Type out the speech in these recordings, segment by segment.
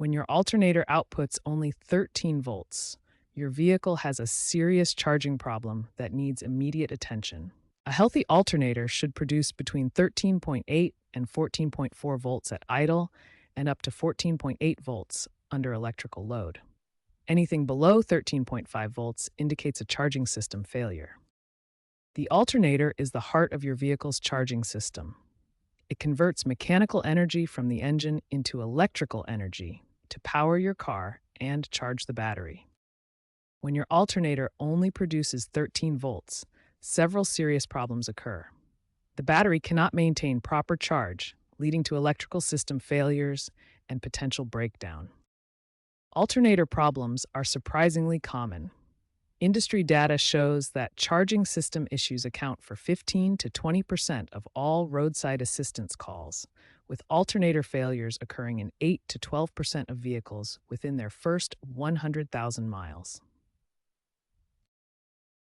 When your alternator outputs only 13 volts, your vehicle has a serious charging problem that needs immediate attention. A healthy alternator should produce between 13.8 and 14.4 volts at idle and up to 14.8 volts under electrical load. Anything below 13.5 volts indicates a charging system failure. The alternator is the heart of your vehicle's charging system. It converts mechanical energy from the engine into electrical energy to power your car and charge the battery. When your alternator only produces 13 volts, several serious problems occur. The battery cannot maintain proper charge, leading to electrical system failures and potential breakdown. Alternator problems are surprisingly common. Industry data shows that charging system issues account for 15 to 20% of all roadside assistance calls, with alternator failures occurring in 8 to 12% of vehicles within their first 100,000 miles.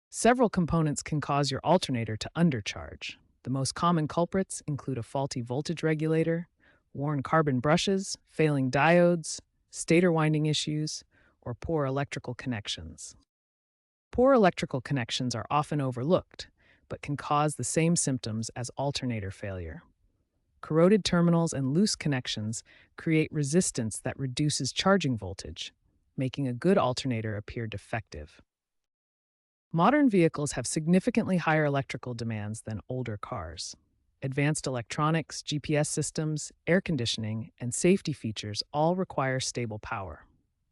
Several components can cause your alternator to undercharge. The most common culprits include a faulty voltage regulator, worn carbon brushes, failing diodes, stator winding issues, or poor electrical connections. Poor electrical connections are often overlooked, but can cause the same symptoms as alternator failure. Corroded terminals and loose connections create resistance that reduces charging voltage, making a good alternator appear defective. Modern vehicles have significantly higher electrical demands than older cars. Advanced electronics, GPS systems, air conditioning, and safety features all require stable power.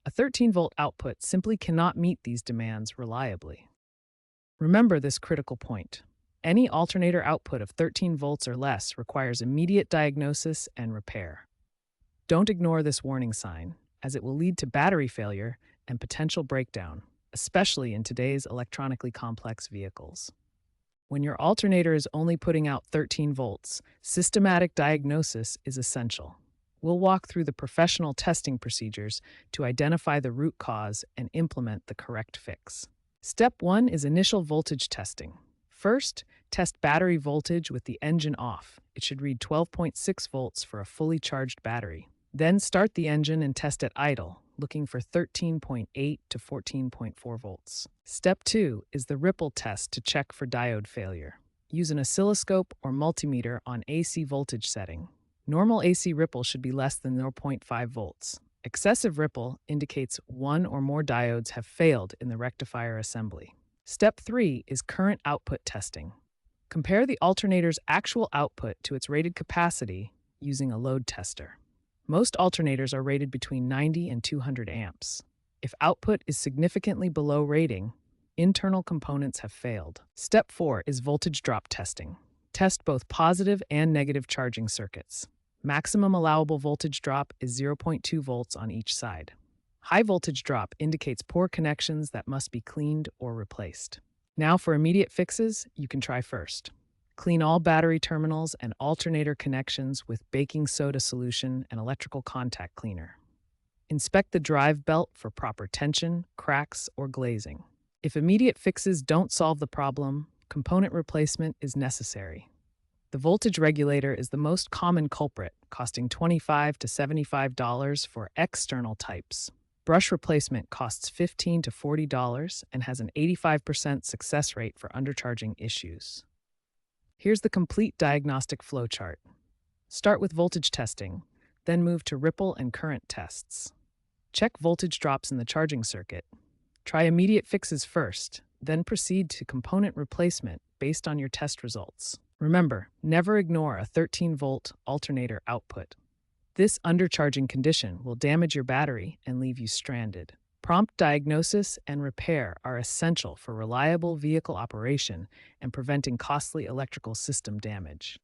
A 13-volt output simply cannot meet these demands reliably. Remember this critical point. Any alternator output of 13 volts or less requires immediate diagnosis and repair. Don't ignore this warning sign, as it will lead to battery failure and potential breakdown, especially in today's electronically complex vehicles. When your alternator is only putting out 13 volts, systematic diagnosis is essential. We'll walk through the professional testing procedures to identify the root cause and implement the correct fix. Step 1 is initial voltage testing. First, test battery voltage with the engine off. It should read 12.6 volts for a fully charged battery. Then start the engine and test at idle, looking for 13.8 to 14.4 volts. Step 2 is the ripple test to check for diode failure. Use an oscilloscope or multimeter on AC voltage setting. Normal AC ripple should be less than 0.5 volts. Excessive ripple indicates one or more diodes have failed in the rectifier assembly. Step 3 is current output testing. Compare the alternator's actual output to its rated capacity using a load tester. Most alternators are rated between 90 and 200 amps. If output is significantly below rating, internal components have failed. Step 4 is voltage drop testing. Test both positive and negative charging circuits. Maximum allowable voltage drop is 0.2 volts on each side. High voltage drop indicates poor connections that must be cleaned or replaced. Now for immediate fixes, you can try first. Clean all battery terminals and alternator connections with baking soda solution and electrical contact cleaner. Inspect the drive belt for proper tension, cracks, or glazing. If immediate fixes don't solve the problem, component replacement is necessary. The voltage regulator is the most common culprit, costing $25 to $75 for external types. Brush replacement costs $15 to $40 and has an 85% success rate for undercharging issues. Here's the complete diagnostic flowchart. Start with voltage testing, then move to ripple and current tests. Check voltage drops in the charging circuit. Try immediate fixes first, then proceed to component replacement based on your test results. Remember, never ignore a 13-volt alternator output. This undercharging condition will damage your battery and leave you stranded. Prompt diagnosis and repair are essential for reliable vehicle operation and preventing costly electrical system damage.